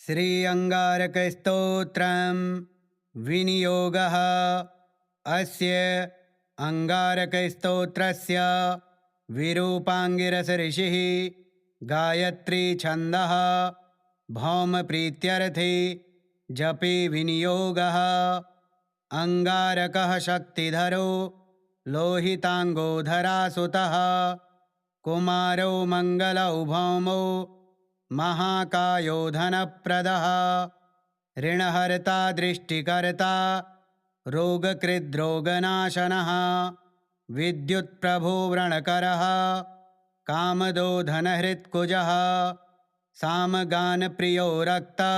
श्री अंगारकस्तोत्रम् विनियोगः। अस्य अंगारकस्तोत्रस्य विरूपांगिरस ऋषिः गायत्री छन्दः भौम प्रीत्यर्थे जपे विनियोगः। अंगारकः शक्तिधरो लोहितांगोधरासुतः कुमारो मंगलौ भौमो महाकायो धनप्रदः ऋणहर्ता दृष्टिकर्ता रोगकृद्रोगनाशनः विद्युत्प्रभो व्रणकरः कामदो धनहृत्कुजः सामगानप्रियो रक्ता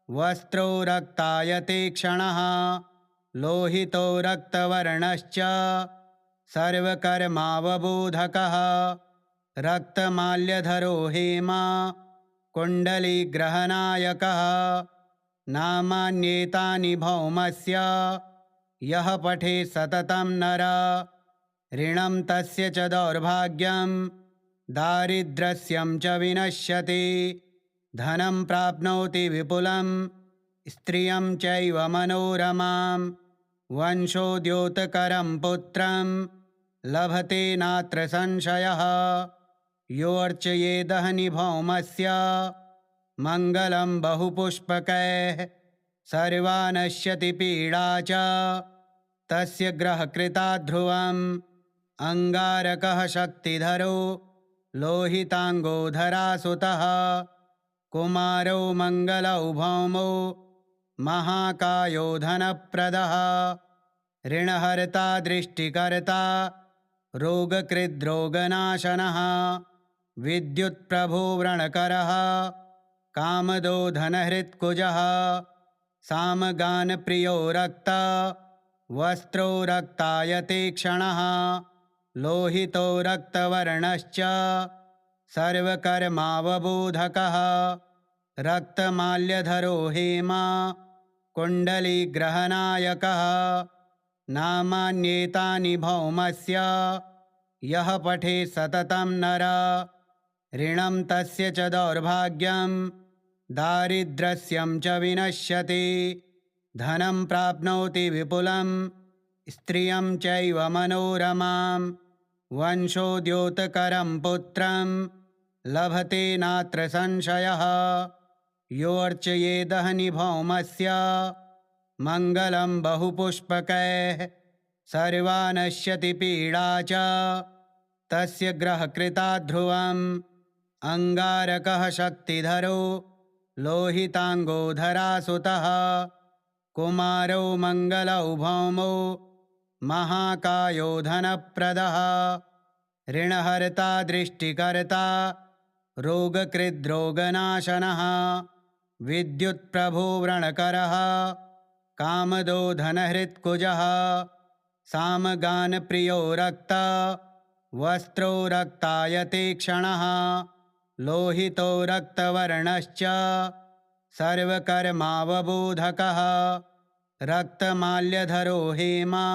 वस्त्रो रक्तायते क्षणः लोहितो रक्तवर्णश्च सर्वकर्मावबोधकः रक्तमाल्यधरो हेमा कुण्डलीग्रहनायकः नामान्येतानि भौमस्य यः पठे सततं नर ऋणं तस्य च दौर्भाग्यं दारिद्र्यं च विनश्यति धनं प्राप्नोति विपुलं स्त्रियं चैव मनोरमां वंशोद्योतकरं पुत्रं लभते नात्र संशयः योऽर्चयेदहनि भौमस्य मङ्गलं बहुपुष्पकैः सर्वा नश्यति पीडा च तस्य ग्रहकृता ध्रुवम् अंगारकः शक्तिधरो लोहितांगोधरासुतः कुमारो मंगलौ भौमो महाकायो धनप्रदः ऋणहर्ता दृष्टिकर्ता रोगकृद्रोगनाशनः विद्युत्प्रभो व्रणकरः कामदो धनहृत्कुजः सामगानप्रियो रक्ता वस्त्रो रक्तायते क्षणः लोहितो रक्तवर्णश्च सर्वकर्मावबोधकः रक्तमाल्यधरो हेमा कुण्डलीग्रहनायकः नामान्येतानि भौमस्य यः पठे सततं नर ऋणं तस्य च दौर्भाग्यं दारिद्र्यं च विनश्यति धनं प्राप्नोति विपुलं स्त्रियं चैव मनोरमां वंशोद्योतकरं पुत्रं लभते नात्र संशयः योऽर्चयेदहनि भौमस्य मङ्गलं बहुपुष्पकैः सर्वा नश्यति पीडा च तस्य ग्रहकृता ध्रुवम् अंगारकः शक्तिधरो लोहितांगोधरासुतः कुमारो मंगलौ भौमो महाकायो धनप्रदः ऋणहर्ता दृष्टिकर्ता रोगकृद्रोगनाशनः विद्युत्प्रभो व्रणकरः कामदो धनहृत्कुजः सामगानप्रियो रक्ता वस्त्रो रक्तायते क्षणः लोहितो रक्तवर्णश्च सर्वकर्मावबोधकः रक्तमाल्यधरो हेमा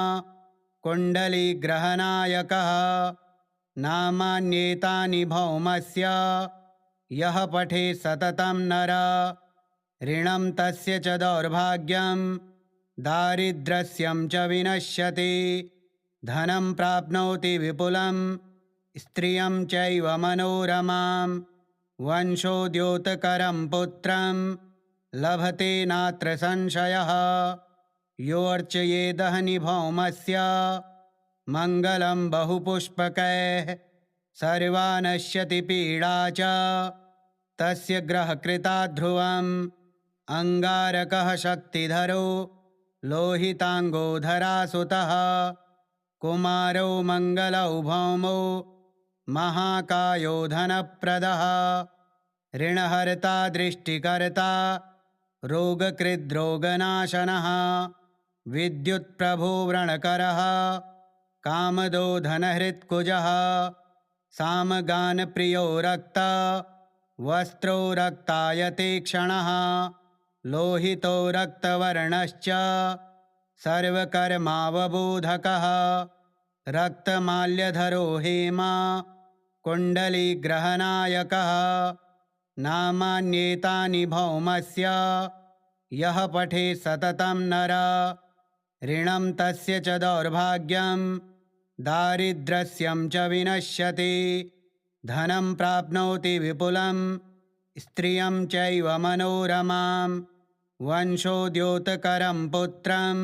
कुण्डलीग्रहनायकः नामान्येतानि भौमस्य यः पठे सततं नर ऋणं तस्य च दौर्भाग्यं दारिद्र्यं च विनश्यति धनं प्राप्नोति विपुलं स्त्रियं चैव मनोरमां वंशोद्योतकरं पुत्रं लभते नात्र संशयः योऽर्चयेदहनि भौमस्य मङ्गलं बहुपुष्पकैः सर्वा नश्यति पीडा च तस्य ग्रहकृता ध्रुवम् अंगारकः शक्तिधरो लोहितांगोधरासुतः कुमारो मंगलौ भौमो महाकायो धनप्रदः ऋणहर्ता दृष्टिकर्ता रोगकृद्रोगनाशनः विद्युत्प्रभो व्रणकरः कामदो धनहृत्कुजः सामगानप्रियो रक्ता वस्त्रो रक्तायते क्षणः लोहितो रक्तवर्णश्च सर्वकर्मावबोधकः रक्तमाल्यधरो हेमा कुण्डलीग्रहनायकः नामान्येतानि भौमस्य यः पठे सततं नर ऋणं तस्य च दौर्भाग्यं दारिद्र्यं च विनश्यति धनं प्राप्नोति विपुलं स्त्रियं चैव मनोरमां वंशोद्योतकरं पुत्रं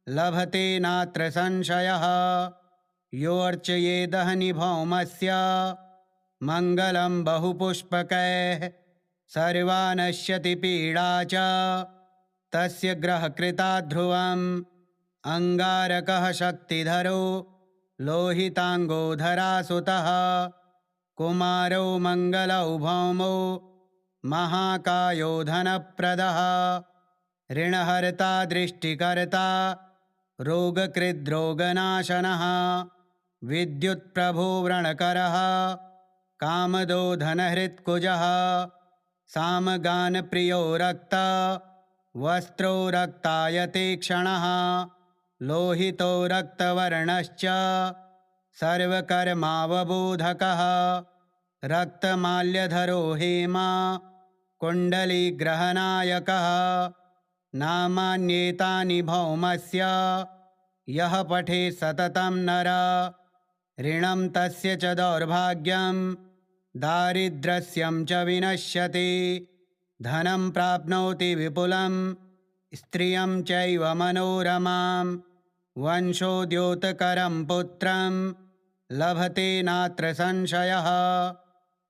लभते नात्र संशयः योऽर्चयेदहनि भौमस्य मङ्गलं बहुपुष्पकैः सर्वा नश्यति पीडा च तस्य ग्रहकृता ध्रुवम् अंगारकः शक्तिधरो लोहितांगो धरासुतः कुमारो मंगलौ भौमो महाकायो धनप्रदः ऋणहर्ता दृष्टिकर्ता रोगकृद्रोगनाशनः विद्युत्प्रभो व्रणकरः कामदो धनहृत्कुजः सामगानप्रियो रक्त वस्त्रो रक्तायते क्षणः लोहितो रक्तवर्णश्च सर्वकर्मावबोधकः रक्तमाल्यधरो हेमा कुण्डलीग्रहनायकः नामान्येतानि भौमस्य यः पठे सततं नर ऋणं तस्य च दौर्भाग्यं दारिद्र्यं च विनश्यति धनं प्राप्नोति विपुलं स्त्रियं चैव मनोरमां वंशोद्योतकरं पुत्रं लभते नात्र संशयः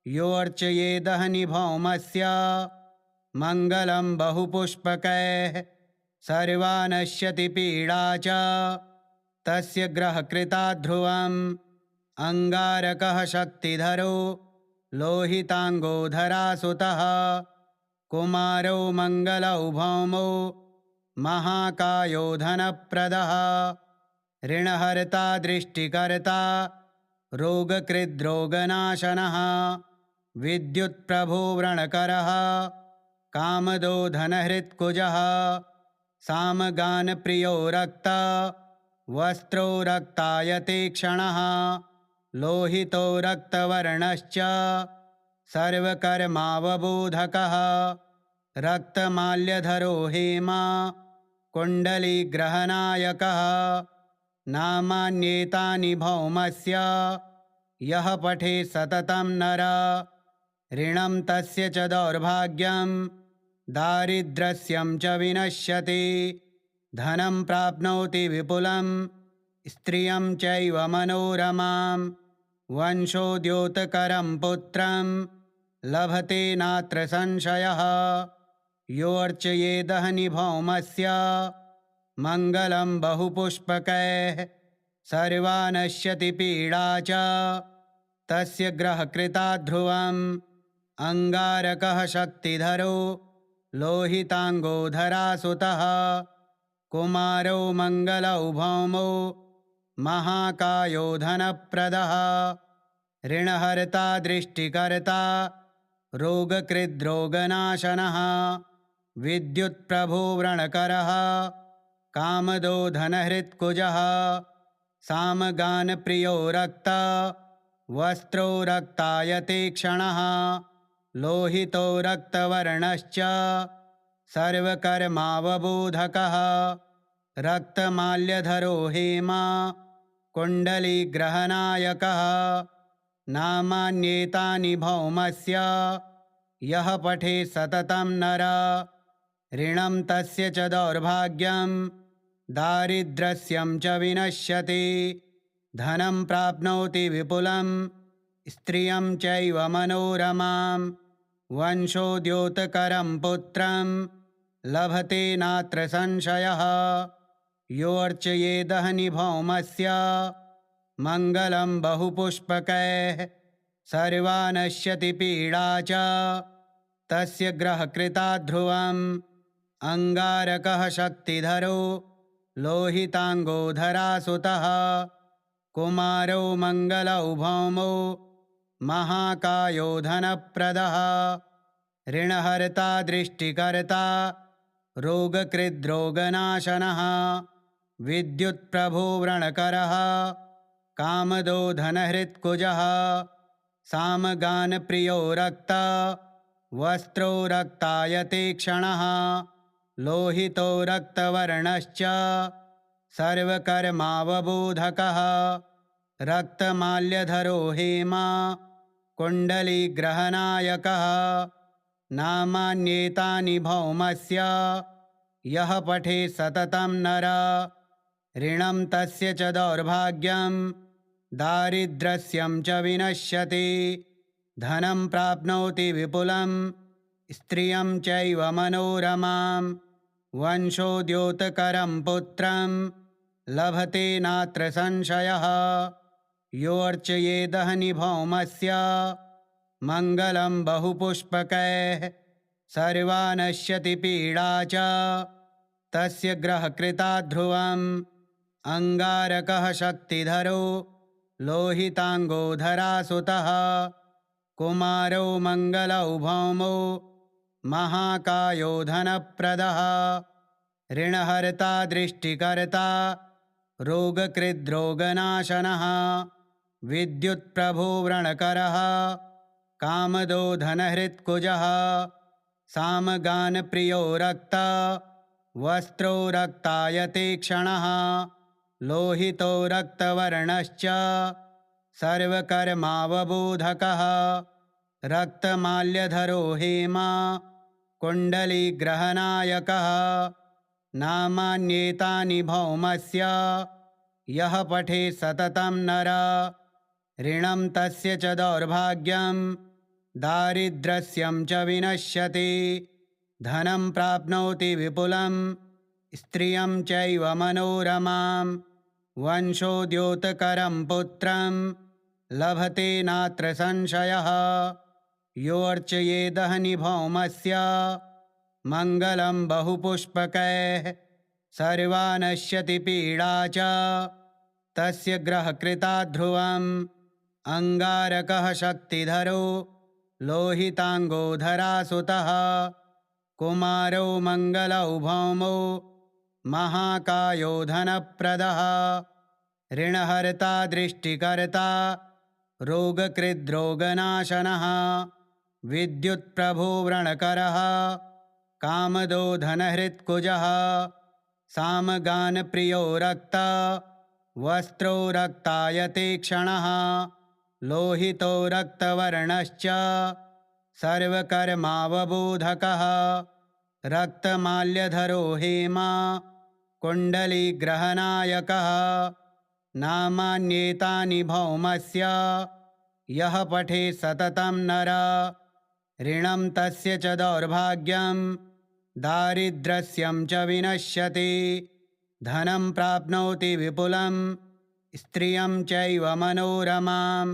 योऽर्चयेदहनि भौमस्य मङ्गलं बहुपुष्पकैः सर्वा नश्यति पीडा च तस्य ग्रहकृता ध्रुवम् अंगारकः शक्तिधरो लोहितांगो धरासुतः कुमारो मंगलौ भौमो महाकायो धनप्रदः ऋणहर्ता दृष्टिकर्ता रोगकृद्रोगनाशनः विद्युत्प्रभो व्रणकरः कामदो धनहृत्कुजः सामगानप्रियो रक्त वस्त्रो रक्तायते क्षणः लोहितो रक्तवर्णश्च सर्वकर्मावबोधकः रक्तमाल्यधरो हेमा कुण्डलीग्रहनायकः नामान्येतानि भौमस्य यः पठे सततं नर ऋणं तस्य च दौर्भाग्यं दारिद्र्यं च विनश्यति धनं प्राप्नोति विपुलं स्त्रियं चैव मनोरमां वंशोद्योतकरं पुत्रं लभते नात्र संशयः योऽर्चयेदहनि भौमस्य मङ्गलं बहुपुष्पकैः सर्वा नश्यति पीडा च तस्य ग्रहकृता ध्रुवम् अंगारकः शक्तिधरो लोहितांगो धरासुतः कुमारो मंगलौ भौमो महाकायो धनप्रदः ऋणहर्ता दृष्टिकर्ता रोगकृद्रोगनाशनः विद्युत्प्रभो व्रणकरः कामदो धनहृत्कुजः सामगानप्रियो रक्त वस्त्रो रक्तायते क्षणः लोहितो रक्तवर्णश्च सर्वकर्मावबोधकः रक्तमाल्यधरो हेमा कुण्डलीग्रहनायकः नामान्येतानि भौमस्य यः पठे सततं नर ऋणं तस्य च दौर्भाग्यं दारिद्र्यं च विनश्यति धनं प्राप्नोति विपुलं स्त्रियं चैव मनोरमां वंशोद्योतकरं पुत्रं लभते नात्र संशयः योऽर्चयेदहनि भौमस्य मङ्गलं बहुपुष्पकैः सर्वा नश्यति पीडा च तस्य ग्रहकृता ध्रुवम् अंगारकः शक्तिधरो लोहितांगो धरासुतः कुमारो मंगलौ भौमो महाकायो धनप्रदः ऋणहर्ता दृष्टिकर्ता रोगकृद्रोगनाशनः विद्युत्प्रभो व्रणकरः कामदो धनहृत्कुजः सामगानप्रियो रक्त वस्त्रो रक्तायते क्षणः लोहितो रक्तवर्णश्च सर्वकर्मावबोधकः रक्तमाल्यधरो हेमा कुण्डलीग्रहनायकः नामान्येतानि भौमस्य यः पठे सततं नर ऋणं तस्य च दौर्भाग्यं दारिद्र्यं च विनश्यति धनं प्राप्नोति विपुलं स्त्रियं चैव मनोरमां वंशोद्योतकरं पुत्रं लभते नात्र संशयः योऽर्चयेदहनि भौमस्य मङ्गलं बहुपुष्पकैः सर्वा नश्यति पीडा च तस्य ग्रहकृता ध्रुवम् अंगारकः शक्तिधरो लोहितांगोधरासुतः कुमारो मङ्गलौ भौमो महाकायो धनप्रदः ऋणहर्ता दृष्टिकर्ता रोगकृद्रोगनाशनः विद्युत्प्रभो व्रणकरः कामदो धनहृत्कुजः सामगानप्रियो रक्ता वस्त्रो रक्तायते क्षणः लोहितो रक्तवर्णश्च सर्वकर्मावबोधकः रक्तमाल्यधरो हेमा कुण्डलीग्रहनायकः नामान्येतानि भौमस्य यः पठे सततं नर ऋणं तस्य च दौर्भाग्यं दारिद्र्यं च विनश्यति धनं प्राप्नोति विपुलं स्त्रियं चैव मनोरमां वंशोद्योतकरं पुत्रं लभते नात्र संशयः योऽर्चयेदहनि भौमस्य मङ्गलं बहुपुष्पकैः सर्वा नश्यति पीडा च तस्य ग्रहकृता ध्रुवम् अंगारकः शक्तिधरो लोहितांगोधरासुतः कुमारो मङ्गलौ भौमो महाकायो धनप्रदः ऋणहर्ता दृष्टिकर्ता रोगकृद्रोगनाशनः विद्युत्प्रभो व्रणकरः कामदो धनहृत्कुजः सामगानप्रियो रक्ता वस्त्रो रक्तायते क्षणः लोहितो रक्तवर्णश्च सर्वकर्मावबोधकः रक्तमाल्यधरो हेमा कुण्डलीग्रहनायकः नामान्येतानि भौमस्य यः पठे सततं नर ऋणं तस्य च दौर्भाग्यं दारिद्र्यं च विनश्यति धनं प्राप्नोति विपुलं स्त्रियं चैव मनोरमां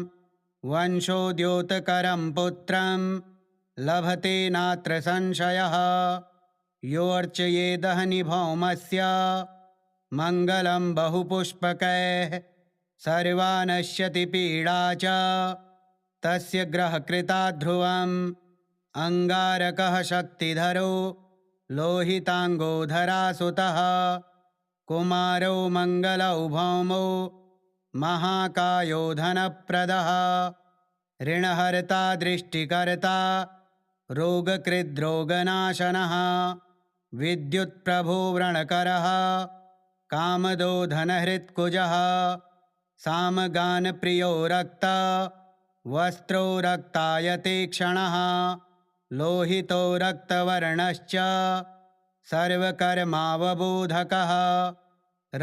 वंशोद्योतकरं पुत्रं लभते नात्र संशयः योऽर्चयेदहनि भौमस्य मङ्गलं बहुपुष्पकैः सर्वा नश्यति पीडा च तस्य ग्रहकृता ध्रुवम् अंगारकः शक्तिधरो लोहितांगोधरासुतः कुमारो मङ्गलौ भौमो महाकायो धनप्रदः ऋणहर्ता दृष्टिकर्ता रोगकृद्रोगनाशनः विद्युत्प्रभो व्रणकरः कामदो धनहृत्कुजः सामगानप्रियो रक्ता वस्त्रो रक्तायते क्षणः लोहितो रक्तवर्णश्च सर्वकर्मावबोधकः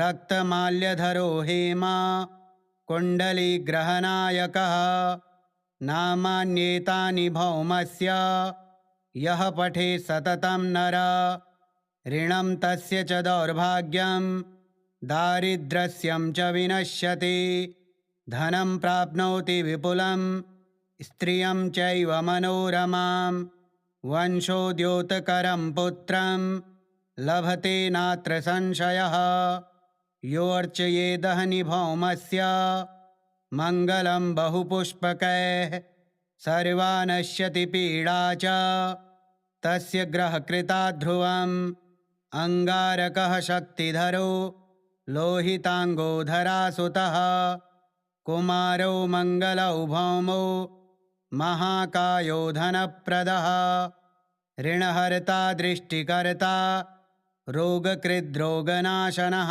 रक्तमाल्यधरो हेमा कुण्डलीग्रहनायकः नामान्येतानि भौमस्य यः पठे सततं नर ऋणं तस्य च दौर्भाग्यं दारिद्र्यं च विनश्यति धनं प्राप्नोति विपुलं स्त्रियं चैव मनोरमां वंशोद्योतकरं पुत्रं लभते नात्र संशयः योऽर्चयेदहनि भौमस्य मङ्गलं बहुपुष्पकैः सर्वा नश्यति पीडा च तस्य ग्रहकृता ध्रुवम् अंगारकः शक्तिधरो लोहितांगोधरासुतः कुमारो मङ्गलौ भौमो महाकायो धनप्रदः ऋणहर्ता दृष्टिकर्ता रोगकृद्रोगनाशनः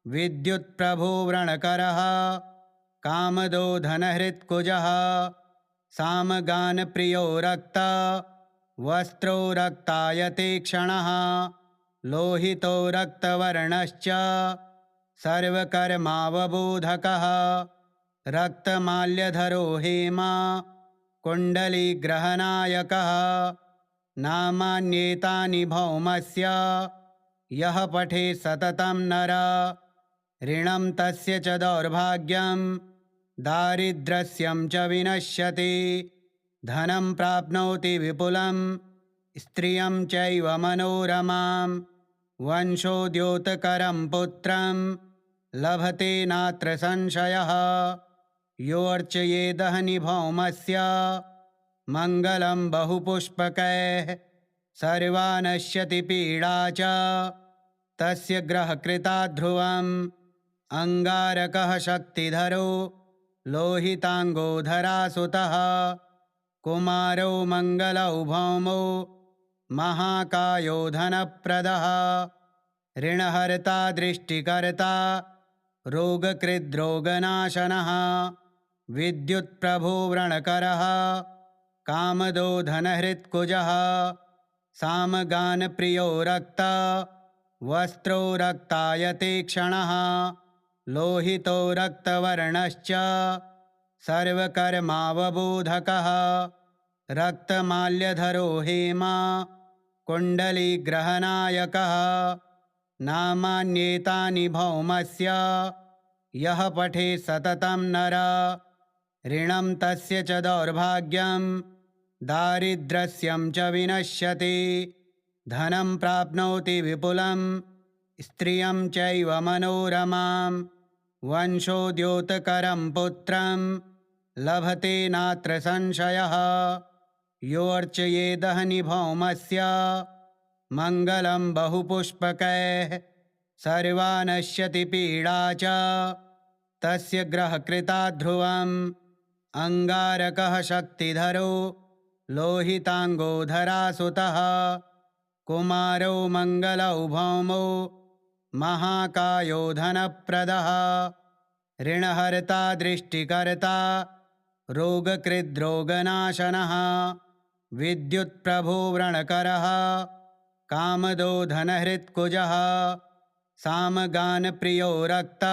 विद्युत्प्रभुव्रणकरः कामदो धनहृत्कुजः सामगानप्रियो रक्त वस्त्रो रक्तायतीक्ष्णः लोहितो रक्तवर्णश्च सर्वकर्मावबोधकः रक्तमाल्यधरो हेमा कुण्डलीग्रहनायकः नामान्येतानि भौमस्य यः पठे सततं नर ऋणं तस्य च दौर्भाग्यं दारिद्र्यं च विनश्यति धनं प्राप्नोति विपुलं स्त्रियं चैव मनोरमां वंशोद्योतकरं पुत्रं लभते नात्र संशयः योऽर्चयेदहनि भौमस्य मङ्गलं बहुपुष्पकैः सर्वा नश्यति पीडा च तस्य ग्रहकृता ध्रुवम् अंगारकः शक्तिधरो लोहितांगो धरासुतः कुमारो मंगलौ भौमो महाकायो धनप्रदः ऋणहर्ता दृष्टिकर्ता रोगकृद्रोगनाशनः विद्युत्प्रभुव्रणकरः कामदो धनहृत्कुजः सामगानप्रियो रक्त वस्त्रो रक्तायतीक्ष्णः लोहितो रक्तवर्णश्च सर्वकर्मावबोधकः रक्तमाल्यधरो हेमा कुण्डलीग्रहनायकः नामान्येतानि भौमस्य यः पठे सततं नर ऋणं तस्य च दौर्भाग्यं दारिद्र्यं च विनश्यति धनं प्राप्नोति विपुलं स्त्रियं चैव मनोरमां वंशोद्योतकरं पुत्रं लभते नात्र संशयः योऽर्चयेदहनि भौमस्य मङ्गलं बहुपुष्पकैः सर्वा नश्यति पीडा च तस्य ग्रहकृता ध्रुवम् अंगारकः शक्तिधरो लोहितांगो धरासुतः कुमारो मंगलौ भौमो महाकायो धनप्रदः ऋणहर्ता दृष्टिकर्ता रोगकृद्रोगनाशनः विद्युत्प्रभुव्रणकरः कामदो धनहृत्कुजः सामगानप्रियो रक्त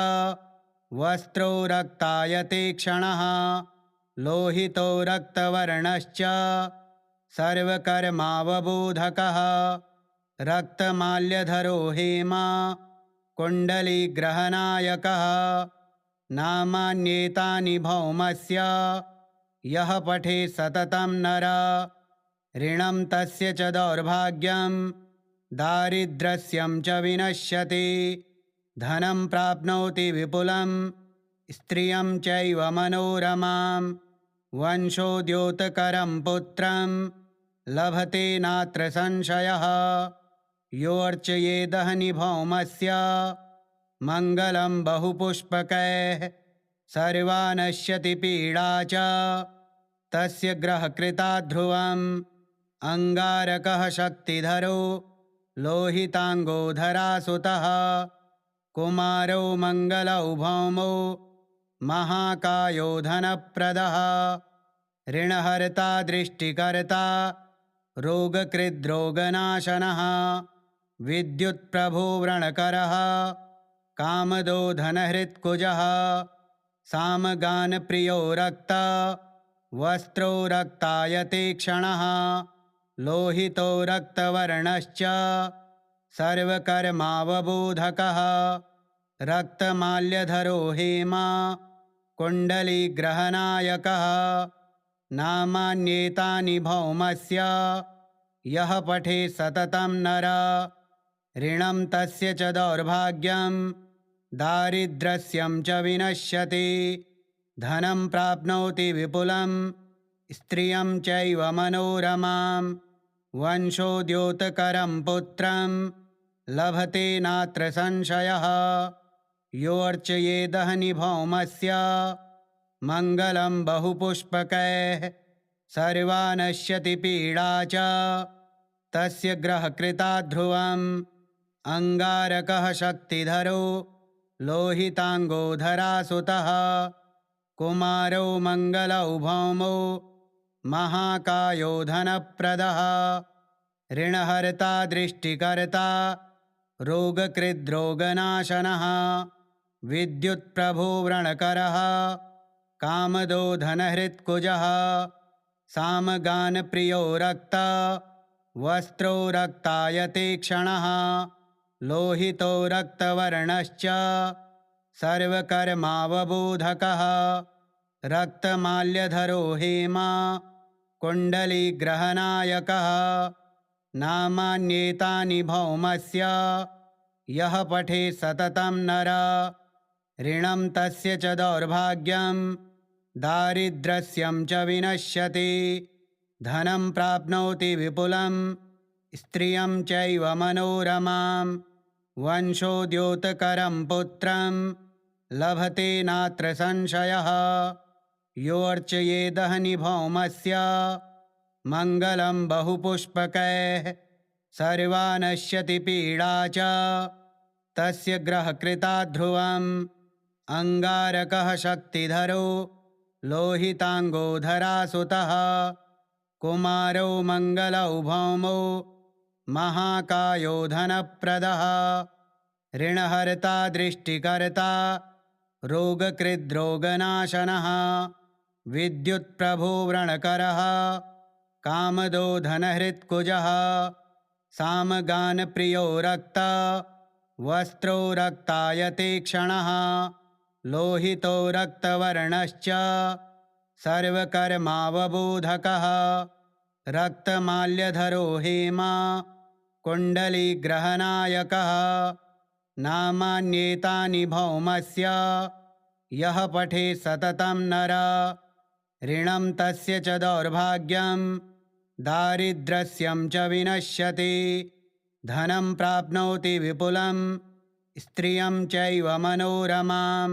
वस्त्रो रक्तायतीक्ष्णः लोहितो रक्तवर्णश्च सर्वकर्मावबोधकः रक्तमाल्यधरो हेमा कुण्डलीग्रहनायकः नामान्येतानि भौमस्य यः पठे सततं नर ऋणं तस्य च दौर्भाग्यं दारिद्र्यं च विनश्यति धनं प्राप्नोति विपुलं स्त्रियं चैव मनोरमां वंशोद्योतकरं पुत्रं लभते नात्र संशयः योऽर्चयेदहनि भौमस्य मङ्गलं बहुपुष्पकैः सर्वा नश्यति पीडा च तस्य ग्रहकृता ध्रुवम् अंगारकः शक्तिधरो लोहितांगो धरासुतः कुमारो मंगलौ भौमो महाकायो धनप्रदः ऋणहर्ता दृष्टिकर्ता रोगकृद्रोगनाशनः विद्युत्प्रभुव्रणकरः कामदो धनहृत्कुजः सामगानप्रियो रक्त वस्त्रो रक्तायतीक्ष्णः लोहितो रक्तवर्णश्च सर्वकर्मावबोधकः रक्तमाल्यधरो हेमा कुण्डलीग्रहनायकः नामान्येतानि भौमस्य यः पठे सततं नर ऋणं तस्य च दौर्भाग्यं दारिद्र्यं च विनश्यति धनं प्राप्नोति विपुलं स्त्रियं चैव मनोरमां वंशोद्योतकरं पुत्रं लभते नात्र संशयः योऽर्चयेदहनि भौमस्य मङ्गलं बहुपुष्पकैः सर्वा नश्यति पीडा च तस्य ग्रहकृता ध्रुवम् अंगारकः शक्तिधरो लोहितांगो धरासुतः कुमारो मंगलौ भौमो महाकायो धनप्रदः ऋणहर्ता दृष्टिकर्ता रोगकृद्रोगनाशनः विद्युत्प्रभो व्रणकरः कामदो धनहृत्कुजः सामगानप्रियो रक्त वस्त्रो रक्तायते क्षणः लोहितो रक्तवर्णश्च सर्वकर्मावबोधकः रक्तमाल्यधरो हेमा कुण्डलीग्रहनायकः नामान्येतानि भौमस्य यः पठे सततं नर ऋणं तस्य च दौर्भाग्यं दारिद्र्यं च विनश्यति धनं प्राप्नोति विपुलं स्त्रियं चैव मनोरमां वंशोद्योतकरं पुत्रं लभते नात्र संशयः योऽर्चयेदहनि भौमस्य मङ्गलं बहुपुष्पकैः सर्वा नश्यति पीडा च तस्य ग्रहकृता ध्रुवम् अंगारकः शक्तिधरो लोहितांगो धरासुतः कुमारो मंगलौ भौमो महाकायो धनप्रदः ऋणहर्ता दृष्टिकर्ता रोगकृद्रोगनाशनः विद्युत्प्रभो व्रणकरः कामदो धनहृत्कुजः सामगानप्रियो रक्त वस्त्रो रक्तायते क्षणः लोहितो रक्तवर्णश्च सर्वकर्मावबोधकः रक्तमाल्यधरो हेमा कुण्डलीग्रहनायकः नामान्येतानि भौमस्य यः पठे सततं नर ऋणं तस्य च दौर्भाग्यं दारिद्र्यं च विनश्यति धनं प्राप्नोति विपुलं स्त्रियं चैव मनोरमां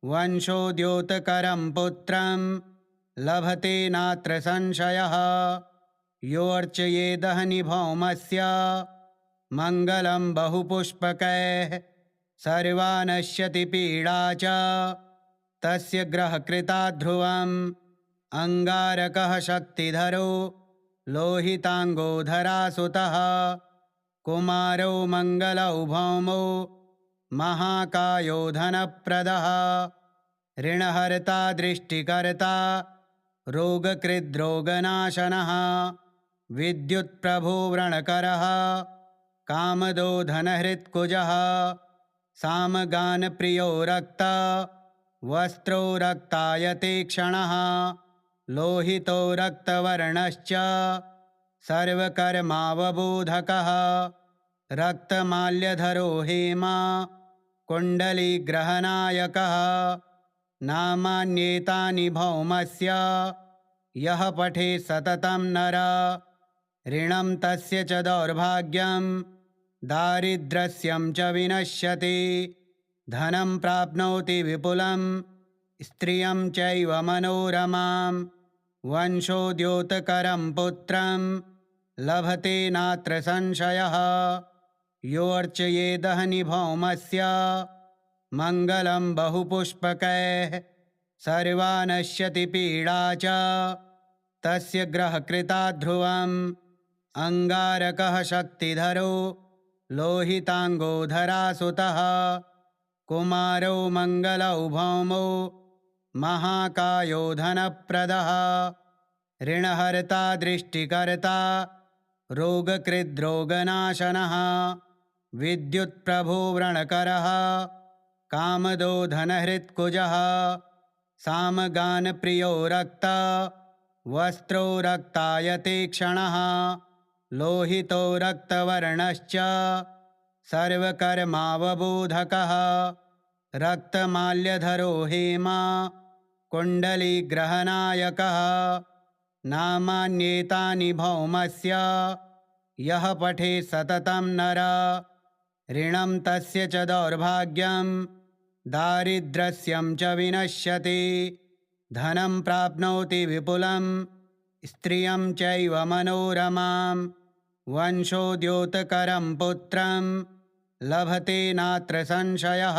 वंशोद्योतकरं पुत्रं लभते नात्र संशयः योऽर्चयेदहनि भौमस्य मङ्गलं बहुपुष्पकैः सर्वा नश्यति पीडा च तस्य ग्रहकृता ध्रुवम् अंगारकः शक्तिधरो लोहितांगो धरासुतः कुमारो मंगलौ भौमो महाकायो धनप्रदः ऋणहर्ता दृष्टिकर्ता रोगकृद्रोगनाशनः विद्युत्प्रभो व्रणकरः कामदो धनहृत्कुजः सामगानप्रियो रक्त वस्त्रो रक्तायते क्षणः लोहितो रक्तवर्णश्च सर्वकर्मावबोधकः रक्तमाल्यधरो हेमा कुण्डलीग्रहनायकः नामान्येतानि भौमस्य यः पठे सततं नर ऋणं तस्य च दौर्भाग्यं दारिद्र्यं च विनश्यति धनं प्राप्नोति विपुलं स्त्रियं चैव मनोरमां वंशोद्योतकरं पुत्रं लभते नात्र संशयः योऽर्चयेदहनि भौमस्य मङ्गलं बहुपुष्पकैः सर्वा नश्यति पीडा च तस्य ग्रहकृता ध्रुवम् अंगारकः शक्तिधरो लोहितांगो धरासुतः कुमारो मंगलौ भौमो महाकायो धनप्रदः ऋणहर्ता दृष्टिकर्ता रोगकृद्रोगनाशनः विद्युत्प्रभो व्रणकरः कामदो धनहृत्कुजः सामगानप्रियो रक्त वस्त्रो रक्तायते क्षणः लोहितो रक्तवर्णश्च सर्वकर्मावबोधकः रक्तमाल्यधरो हेमा कुण्डलीग्रहनायकः नामान्येतानि भौमस्य यः पठे सततं नर ऋणं तस्य च दौर्भाग्यं दारिद्र्यं च विनश्यति धनं प्राप्नोति विपुलं स्त्रियं चैव मनोरमां वंशोद्योतकरं पुत्रं लभते नात्र संशयः।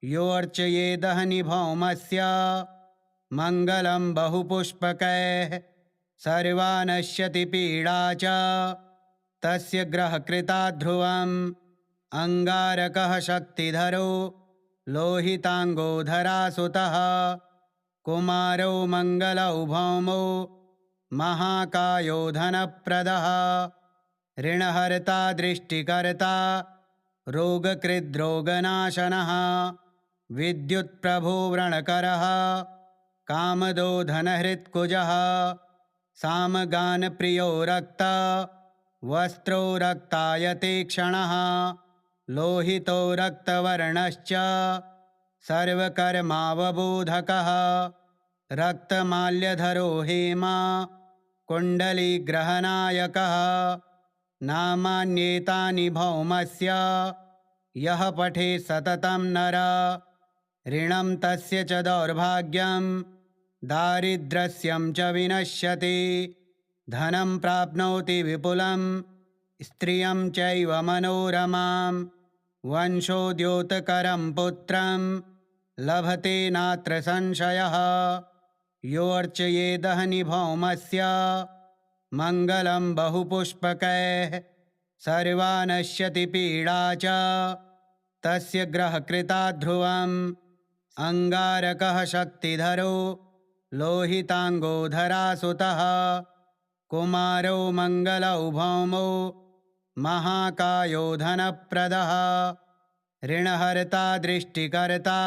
योऽर्चयेदहनि भौमस्य मङ्गलं बहुपुष्पकैः सर्वा नश्यति पीडा च तस्य ग्रहकृता ध्रुवम्। अंगारकः शक्तिधरो लोहितांगो धरासुतः कुमारो मङ्गलौ भौमो महाकायो धनप्रदः। ऋणहर्ता दृष्टिकर्ता रोगकृद्रोगनाशनः विद्युत्प्रभो व्रणकरः कामदो धनहृत्कुजः। सामगानप्रियो रक्ता वस्त्रो रक्तायते क्षणः लोहितो रक्तवर्णश्च सर्वकर्मावबोधकः। रक्तमाल्यधरो हेमा कुण्डलीग्रहनायकः नामान्येतानि भौमस्य यः पठे सततं नर ऋणं तस्य च दौर्भाग्यं दारिद्र्यं च विनश्यति। धनं प्राप्नोति विपुलं स्त्रियं चैव मनोरमां वंशोद्योतकरं पुत्रं लभते नात्र संशयः। योऽर्चयेदहनि भौमस्य मङ्गलं बहुपुष्पकैः सर्वा नश्यति पीडा च तस्य ग्रहकृता ध्रुवम्। अंगारकः शक्तिधरो लोहितांगो धरासुतः कुमारो मङ्गलौ भौमो महाकायो धनप्रदः। ऋणहर्ता दृष्टिकर्ता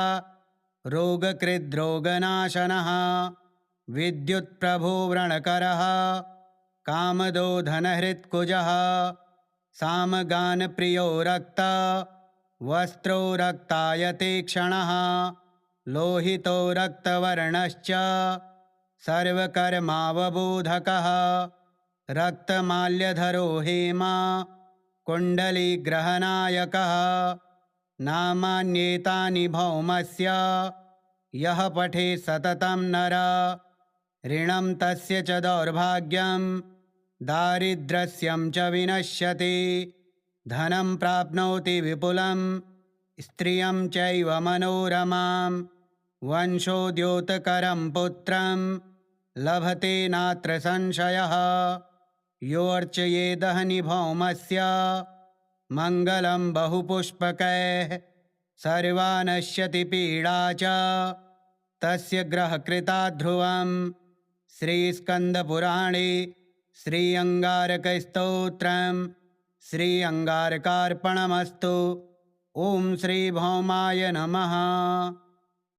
रोगकृद्रोगनाशनः विद्युत्प्रभो व्रणकरः कामदो धनहृत्कुजः। सामगानप्रियो रक्ता वस्त्रो रक्तायते क्षणः लोहितो रक्तवर्णश्च सर्वकर्मावबोधकः। रक्तमाल्यधरो हेमा कुण्डलीग्रहनायकः नामान्येतानि भौमस्य यः पठे सततं नर ऋणं तस्य च दौर्भाग्यं दारिद्र्यं च विनश्यति। धनं प्राप्नोति विपुलं स्त्रियं चैव मनोरमां वंशोद्योतकरं पुत्रं लभते नात्र संशयः। योऽर्चयेदहनि भौमस्य मङ्गलं बहुपुष्पकैः सर्वा नश्यति पीडा च तस्य ग्रहकृता ध्रुवम्। श्रीस्कन्दपुराणे श्री अंगारकस्तोत्रम् श्री अंगारकार्पणमस्तु। ओं श्री भौमाय नमः।